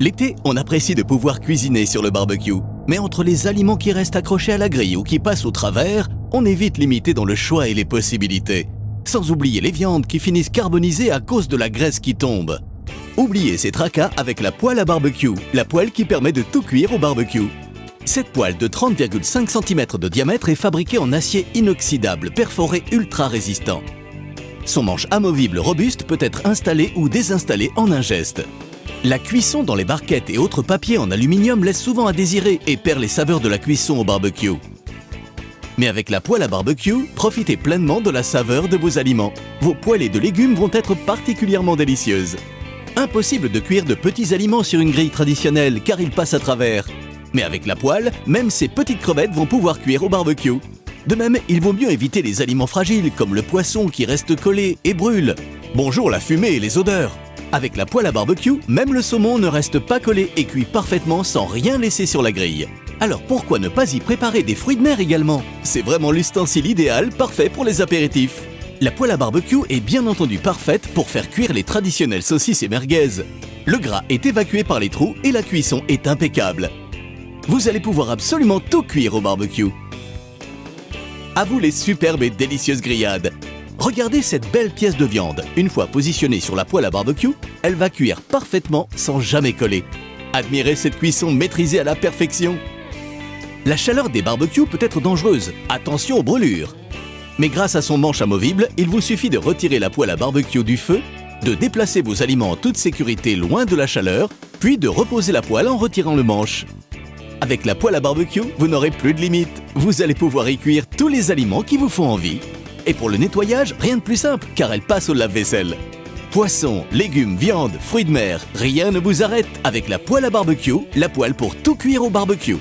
L'été, on apprécie de pouvoir cuisiner sur le barbecue. Mais entre les aliments qui restent accrochés à la grille ou qui passent au travers, on est vite limité dans le choix et les possibilités. Sans oublier les viandes qui finissent carbonisées à cause de la graisse qui tombe. Oubliez ces tracas avec la poêle à barbecue, la poêle qui permet de tout cuire au barbecue. Cette poêle de 30,5 cm de diamètre est fabriquée en acier inoxydable, perforé ultra résistant. Son manche amovible robuste peut être installé ou désinstallé en un geste. La cuisson dans les barquettes et autres papiers en aluminium laisse souvent à désirer et perd les saveurs de la cuisson au barbecue. Mais avec la poêle à barbecue, profitez pleinement de la saveur de vos aliments. Vos poêlées de légumes vont être particulièrement délicieuses. Impossible de cuire de petits aliments sur une grille traditionnelle car ils passent à travers. Mais avec la poêle, même ces petites crevettes vont pouvoir cuire au barbecue. De même, il vaut mieux éviter les aliments fragiles comme le poisson qui reste collé et brûle. Bonjour la fumée et les odeurs. Avec la poêle à barbecue, même le saumon ne reste pas collé et cuit parfaitement sans rien laisser sur la grille. Alors pourquoi ne pas y préparer des fruits de mer également? C'est vraiment l'ustensile idéal, parfait pour les apéritifs. La poêle à barbecue est bien entendu parfaite pour faire cuire les traditionnelles saucisses et merguez. Le gras est évacué par les trous et la cuisson est impeccable. Vous allez pouvoir absolument tout cuire au barbecue. À vous les superbes et délicieuses grillades. Regardez cette belle pièce de viande. Une fois positionnée sur la poêle à barbecue, elle va cuire parfaitement sans jamais coller. Admirez cette cuisson maîtrisée à la perfection. La chaleur des barbecues peut être dangereuse. Attention aux brûlures. Mais grâce à son manche amovible, il vous suffit de retirer la poêle à barbecue du feu, de déplacer vos aliments en toute sécurité loin de la chaleur, puis de reposer la poêle en retirant le manche. Avec la poêle à barbecue, vous n'aurez plus de limite. Vous allez pouvoir y cuire tous les aliments qui vous font envie. Et pour le nettoyage, rien de plus simple, car elle passe au lave-vaisselle. Poissons, légumes, viande, fruits de mer, rien ne vous arrête avec la poêle à barbecue, la poêle pour tout cuire au barbecue.